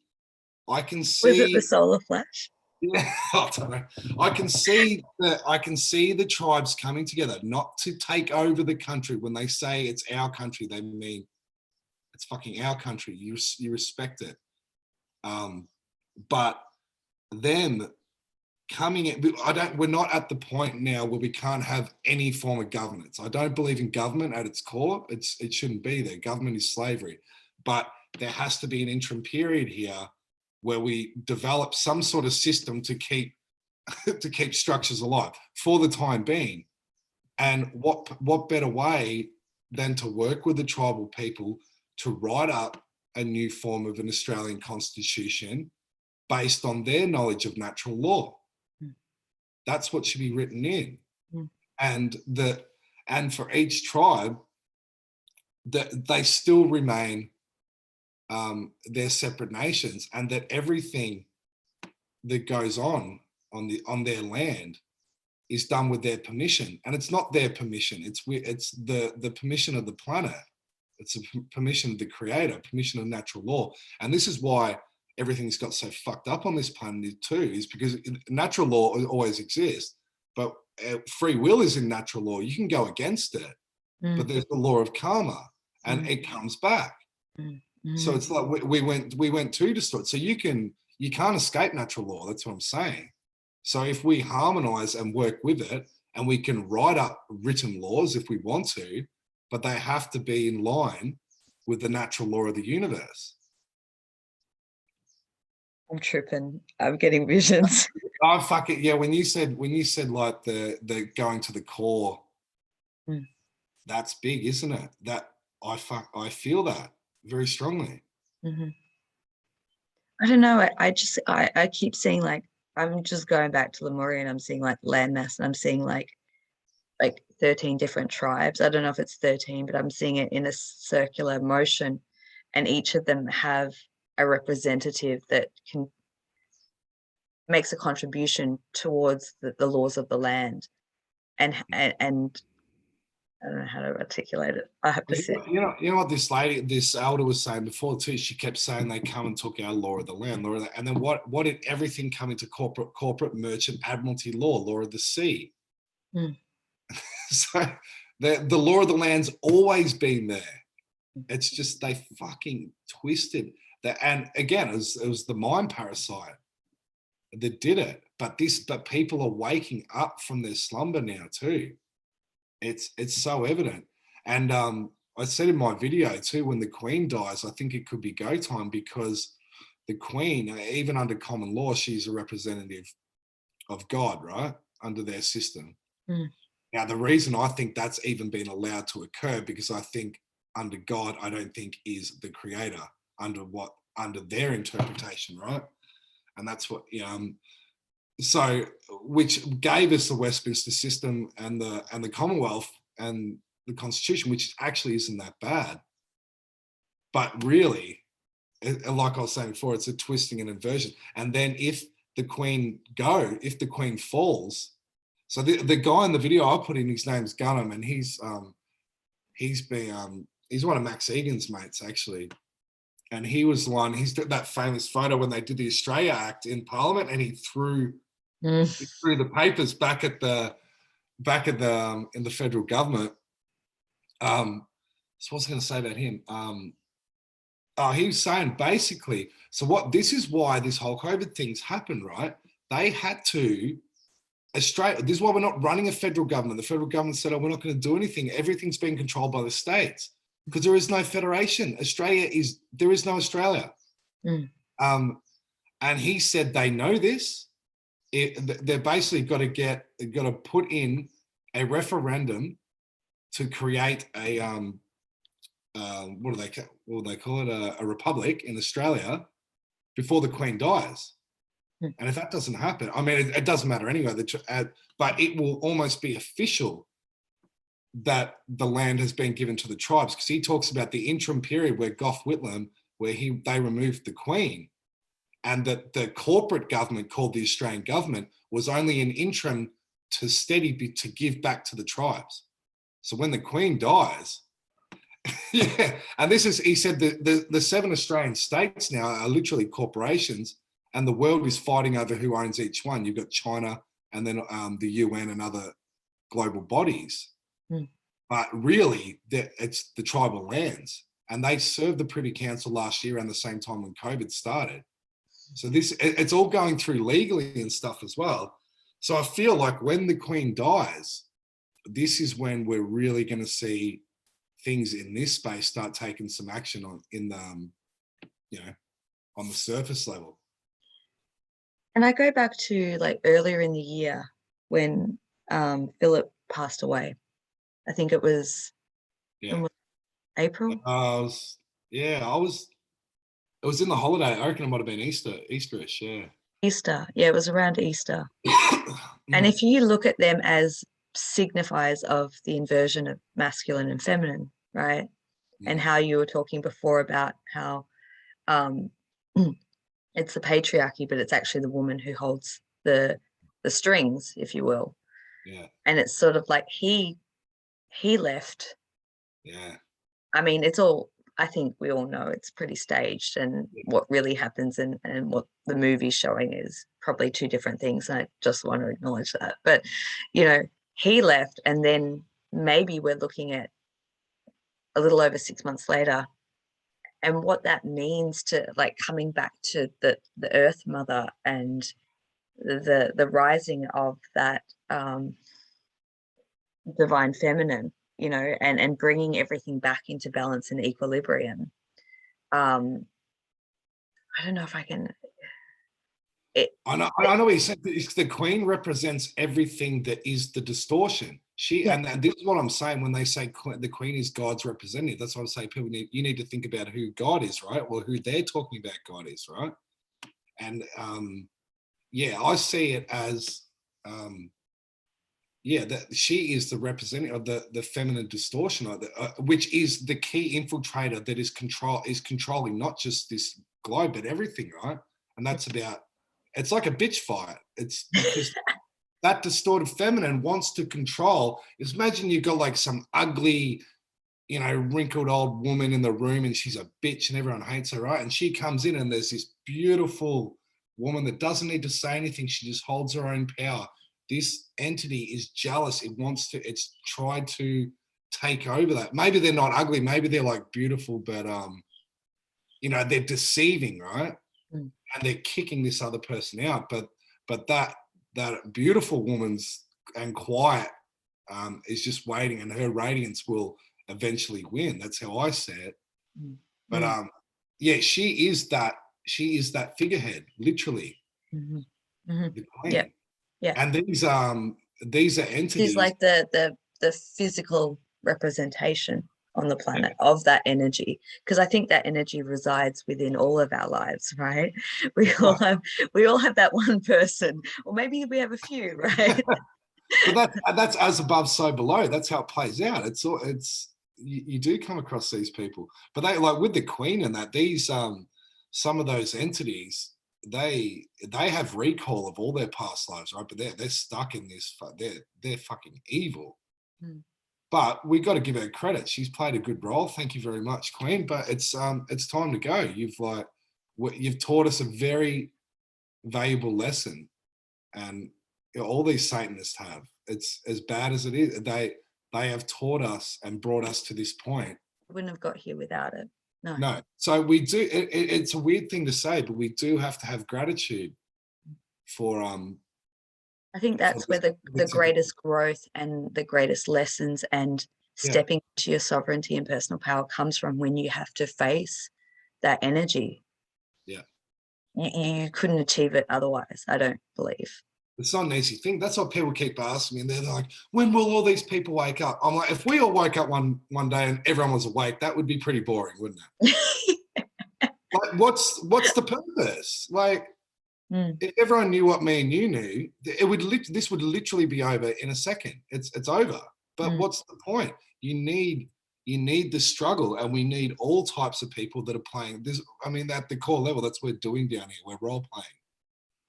Was it the solar flash? Yeah, I don't know. I can see the tribes coming together, not to take over the country. When they say it's our country, they mean it's fucking our country. You respect it. But them coming in, we're not at the point now where we can't have any form of governance. I don't believe in government at its core. It shouldn't be there. Government is slavery. But there has to be an interim period here where we develop some sort of system to keep structures alive for the time being. And what better way than to work with the tribal people to write up a new form of an Australian constitution based on their knowledge of natural law. That's what should be written in. And for each tribe, that they still remain their separate nations, and that everything that goes on their land is done with their permission. And it's not their permission, it's the permission of the planet. It's the permission of the creator, permission of natural law. And this is why everything's got so fucked up on this planet too, is because natural law always exists, but free will is in natural law. You can go against it, but there's the law of karma, and it comes back. So it's like we went to distort. So you can't escape natural law. That's what I'm saying. So if we harmonize and work with it, and we can write up written laws if we want to, but they have to be in line with the natural law of the universe. I'm tripping. I'm getting visions. Oh, fuck it. Yeah. When you said like the going to the core, that's big, isn't it? That I feel that very strongly. Mm-hmm. I don't know. I keep seeing, like, I'm just going back to Lemuria, and I'm seeing like landmass, and I'm seeing like 13 different tribes. I don't know if it's 13, but I'm seeing it in a circular motion, and each of them have a representative that can makes a contribution towards the laws of the land. And I don't know how to articulate it. I have to sit. You know what this lady, this elder was saying before too. She kept saying they come and took our law of the land, law of the, and then what did everything come into corporate merchant admiralty law of the sea? Mm. So the law of the land's always been there. It's just they fucking twisted that. And again, it was the mind parasite that did it. But people are waking up from their slumber now too. It's so evident. And I said in my video too, when the Queen dies, I think it could be go time, because the Queen, even under common law, she's a representative of God, right? Under their system. Mm. Now, the reason I think that's even been allowed to occur, because I think under God, I don't think is the creator under their interpretation, right? And that's what, so which gave us the Westminster system and the Commonwealth and the Constitution, which actually isn't that bad. But really, like I was saying before, it's a twisting and inversion. And then if the Queen falls, so the guy in the video I put in, his name's Gunham, and he's one of Max Egan's mates actually. And he was the one, he's got that famous photo when they did the Australia Act in Parliament, and he threw the papers back at the in the federal government. So what's I going to say about him? He was saying basically, this is why this whole COVID thing's happened, right? They had to, Australia, this is why we're not running a federal government. The federal government said, we're not going to do anything. Everything's being controlled by the states, because there is no federation. There is no Australia. Mm. And he said they know this. They're basically got to put in a referendum to create a what do they call it, a republic in Australia before the Queen dies. And if that doesn't happen, I mean, it doesn't matter anyway, but it will almost be official that the land has been given to the tribes, because he talks about the interim period where Gough Whitlam, where they removed the Queen, and that the corporate government called the Australian government was only an interim to give back to the tribes. So when the Queen dies, yeah, and he said the 7 Australian states now are literally corporations, and the world is fighting over who owns each one. You've got China, and then the UN and other global bodies. Mm. But really, it's the tribal lands, and they served the Privy Council last year around the same time when COVID started. So it's all going through legally and stuff as well. So I feel like when the Queen dies, this is when we're really going to see things in this space start taking some action on the surface level. And I go back to like earlier in the year when Philip passed away. I think it was April. It was in the holiday. I reckon it might have been Easterish, yeah. Easter, yeah, it was around Easter. And if you look at them as signifiers of the inversion of masculine and feminine, right? And how you were talking before about how it's the patriarchy, but it's actually the woman who holds the strings, if you will. Yeah. And it's sort of like he left. Yeah. I mean, it's all, I think we all know it's pretty staged, and what really happens and what the movie's showing is probably two different things. And I just want to acknowledge that. But, he left, and then maybe we're looking at a little over 6 months later, and what that means to like coming back to the Earth Mother and the rising of that divine feminine, and bringing everything back into balance and equilibrium. I don't know if I can. I know what you said. The Queen represents everything that is the distortion. And this is what I'm saying when they say the Queen is God's representative. That's what I'm saying. You need to think about who God is, right? Well, who they're talking about God is, right? And I see it as yeah, that she is the representative of the feminine distortion, which is the key infiltrator that is controlling not just this globe but everything, right? And that's about, it's like a bitch fight. It's because that distorted feminine wants to control. Just imagine you got like some ugly, you know, wrinkled old woman in the room and she's a bitch and everyone hates her, right? And she comes in and there's this beautiful woman that doesn't need to say anything. She just holds her own power. This entity is jealous. It wants to, it's tried to take over that. Maybe they're not ugly. Maybe they're like beautiful, but, you know, they're deceiving, right? Mm. And they're kicking this other person out. But that beautiful woman's and quiet is just waiting, and her radiance will eventually win. That's how I see it. Mm. But yeah, she is that figurehead, literally. Mm-hmm. Mm-hmm. The queen. Yeah. Yeah. And these are entities. She's like the physical representation on the planet of that energy, because I think that energy resides within all of our lives, right? We all have that one person, or maybe we have a few, right? But that's as above, so below. That's how it plays out. It's you do come across these people, but they, like with the queen and that, these some of those entities, they have recall of all their past lives, right? But they're stuck in this. They're fucking evil. Mm. But we got to give her credit. She's played a good role. Thank you very much, Queen. But it's time to go. You've taught us a very valuable lesson, and you know, all these Satanists have. It's as bad as it is. They have taught us and brought us to this point. Wouldn't have got here without it. No. So we do. It's a weird thing to say, but we do have to have gratitude for I think that's where the greatest growth and the greatest lessons and stepping into your sovereignty and personal power comes from, when you have to face that energy. Yeah. You couldn't achieve it otherwise, I don't believe. It's not an easy thing. That's what people keep asking me. And they're like, when will all these people wake up? I'm like, if we all woke up one day and everyone was awake, that would be pretty boring, wouldn't it? Like, what's the purpose? Like, if everyone knew what me and you knew, this would literally be over in a second. It's over. But what's the point? You need the struggle, and we need all types of people that are playing this. I mean, at the core level, that's what we're doing down here. We're role playing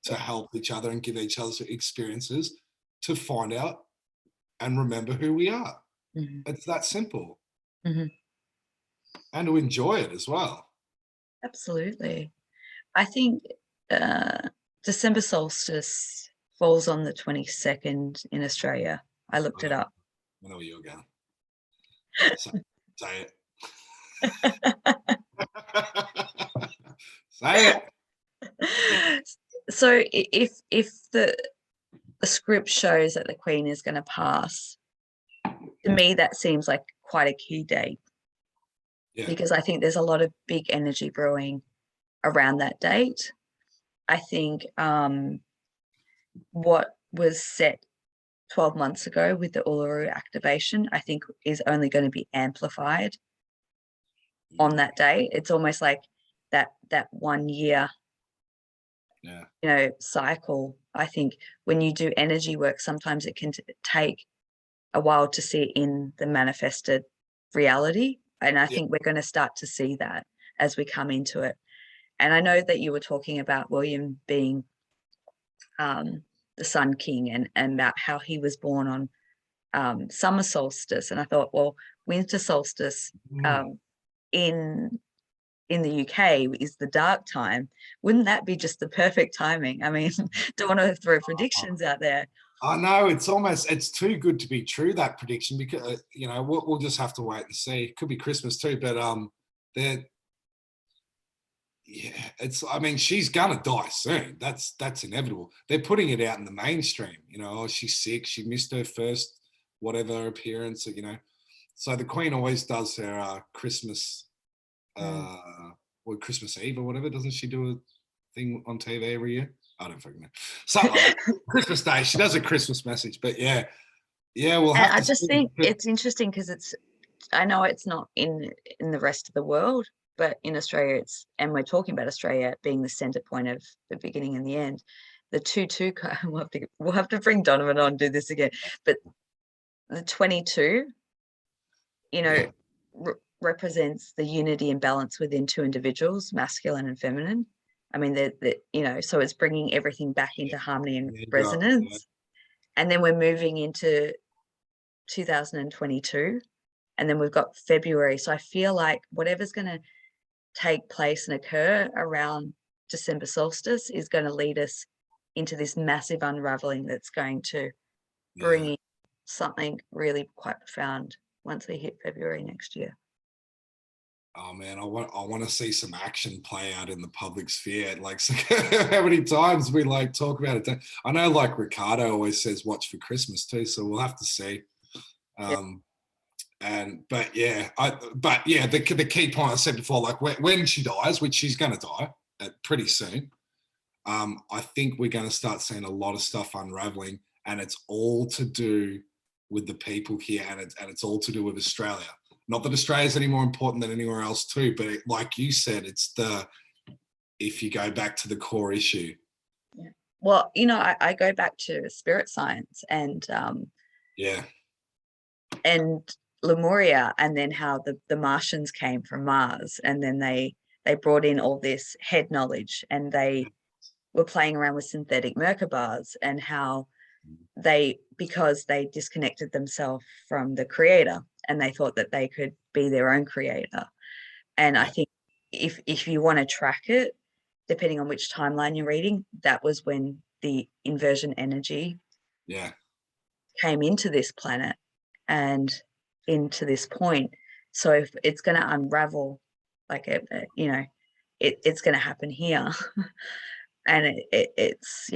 to help each other and give each other experiences to find out and remember who we are. Mm-hmm. It's that simple. Mm-hmm. And to enjoy it as well. Absolutely. I think December solstice falls on the 22nd in Australia. I looked it up. I know where you're going. Say it. Say it. So if the script shows that the Queen is going to pass, to me that seems like quite a key date. Yeah. Because I think there's a lot of big energy brewing around that date. I think what was set 12 months ago with the Uluru activation, I think is only going to be amplified on that day. It's almost like that 1 year cycle. I think when you do energy work, sometimes it can take a while to see it in the manifested reality. And I think we're going to start to see that as we come into it. And I know that you were talking about William being the Sun King and about how he was born on summer solstice. And I thought, well, winter solstice in the UK is the dark time. Wouldn't that be just the perfect timing? I mean, don't want to throw predictions out there. I know it's too good to be true, that prediction, because we'll just have to wait and see. It could be Christmas too, but I mean, she's gonna die soon. That's inevitable. They're putting it out in the mainstream. She's sick. She missed her first whatever appearance. So the Queen always does her Christmas, or Christmas Eve or whatever. Doesn't she do a thing on TV every year? I don't fucking know. Something like Christmas Day. She does a Christmas message, but yeah, we'll have. I just think it's interesting because I know it's not in the rest of the world, but in Australia and we're talking about Australia being the center point of the beginning and the end, the 2-2 card, we'll have to bring Donovan on, do this again. But the 22, you know, represents the unity and balance within two individuals, masculine and feminine. I mean, you know, so it's bringing everything back into harmony and resonance. And then we're moving into 2022, and then we've got February. So I feel like whatever's going to take place and occur around December solstice is going to lead us into this massive unraveling that's going to bring in something really quite profound once we hit February next year. Oh man, I want to see some action play out in the public sphere. Like, so how many times we like talk about it? I know, like Ricardo always says, "Watch for Christmas" too. So we'll have to see. But the key point I said before, like when she dies, which she's going to die pretty soon, I think we're going to start seeing a lot of stuff unraveling, and it's all to do with the people here, and it's all to do with Australia. Not that Australia is any more important than anywhere else too, but like you said, it's if you go back to the core issue. Yeah. Well, you know, I go back to spirit science and Lemuria, and then how the Martians came from Mars, and then they brought in all this head knowledge, and they were playing around with synthetic Merkabahs, and how because they disconnected themselves from the creator, and they thought that they could be their own creator. And I think if you want to track it, depending on which timeline you're reading, that was when the inversion energy came into this planet and into this point. So if it's going to unravel, like you know, it's going to happen here. And it's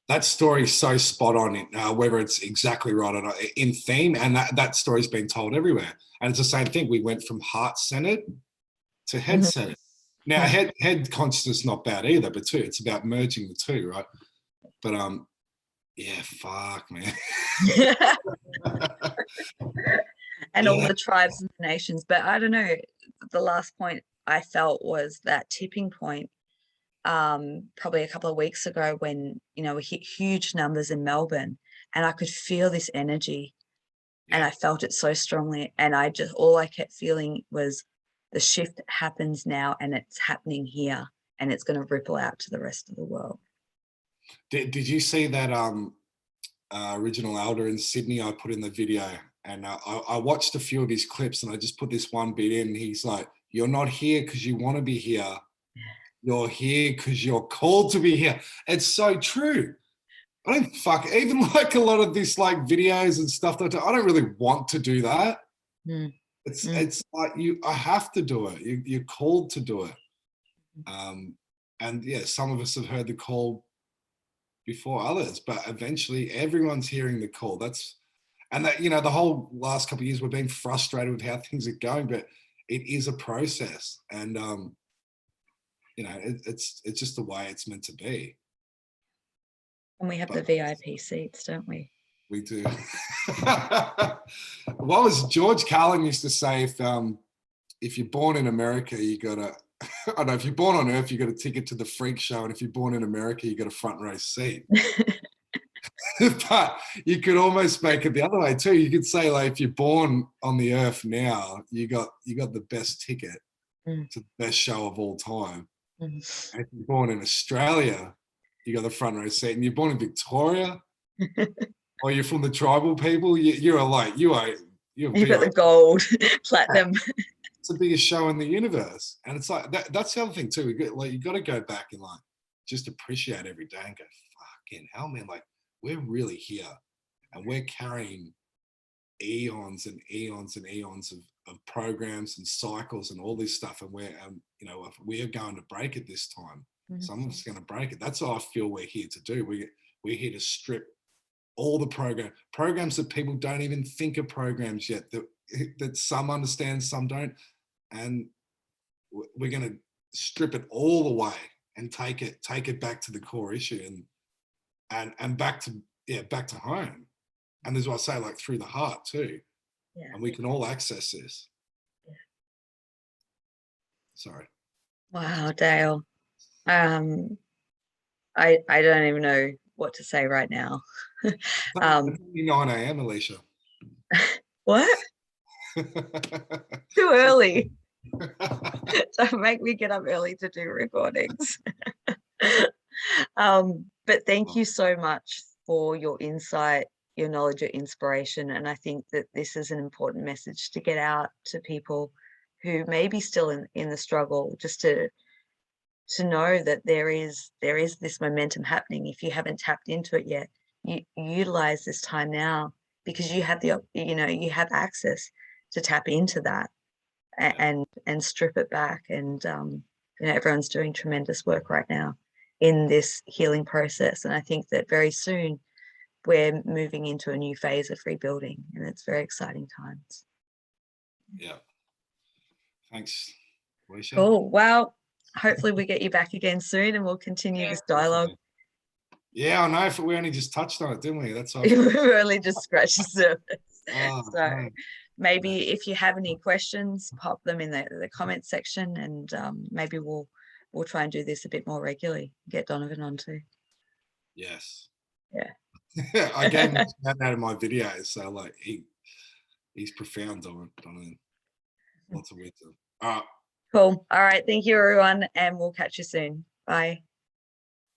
that story's so spot on, whether it's exactly right or not in theme, and that story's been told everywhere. And it's the same thing. We went from heart-centered to head-centered. Now, head consciousness not bad either, but it's about merging the two, right? But fuck, man. And all the tribes and the nations. But I don't know, the last point I felt was that tipping point, probably a couple of weeks ago, when, you know, we hit huge numbers in Melbourne, and I could feel this energy, and I felt it so strongly. And all I kept feeling was the shift happens now, and it's happening here, and it's going to ripple out to the rest of the world. Did you see that original elder in Sydney I put in the video? And I watched a few of his clips, and I just put this one bit in. He's like, "You're not here because you want to be here. You're here because you're called to be here." It's so true. I don't even like a lot of this like videos and stuff that I don't really want to do that. It's like I have to do it. You're called to do it. And some of us have heard the call before others, but eventually everyone's hearing the call. You know, the whole last couple of years we've been frustrated with how things are going, but it is a process, and you know, it's just the way it's meant to be. And we have the VIP seats, don't we? We do. What was George Carlin used to say? If you're born in America, you got to. I don't know. If you're born on Earth, you got a ticket to the freak show, and if you're born in America, you got a front row seat. But you could almost make it the other way too. You could say, like, if you're born on the Earth now, you got the best ticket to the best show of all time. And if you're born in Australia, you got the front row seat. And you're born in Victoria, or you're from the tribal people, you've got the gold, platinum. It's the biggest show in the universe. And it's like that's the other thing too. You got to go back and like just appreciate every day and go, fucking hell, man, like we're really here, and we're carrying eons and eons and eons of programs and cycles and all this stuff, and you know, if we're going to break it this time, someone's going to break it. That's what I feel we're here to do. We're here to strip all the programs that people don't even think are programs yet, that some understand, some don't, and we're going to strip it all away and take it back to the core issue, and back to home. And there's what I say, like through the heart too. Yeah. And we can all access this. Yeah. Sorry. Wow, Dale. I don't even know what to say right now. It's only 9 a.m., Alicia. What? Too early. Don't make me get up early to do recordings. But thank you so much for your insight, your knowledge, your inspiration. And I think that this is an important message to get out to people who may be still in the struggle, just to know that there is this momentum happening. If you haven't tapped into it yet, you utilize this time now, because you have you have access to tap into that and strip it back. And everyone's doing tremendous work right now in this healing process. And I think that very soon we're moving into a new phase of rebuilding, and it's very exciting times. Yeah. Thanks, Alicia. Cool. Well, hopefully we get you back again soon, and we'll continue this dialogue. Yeah, I know. We only just touched on it, didn't we? That's all. We only just scratched the surface. Oh, So no. maybe if you have any questions, pop them in the comment section, and maybe we'll try and do this a bit more regularly. Get Donovan on too. Yes. Yeah. I gave him a shout out of my videos, so like he's profound, Donovan. Lots of wisdom. All right. Cool. All right. Thank you, everyone, and we'll catch you soon. Bye.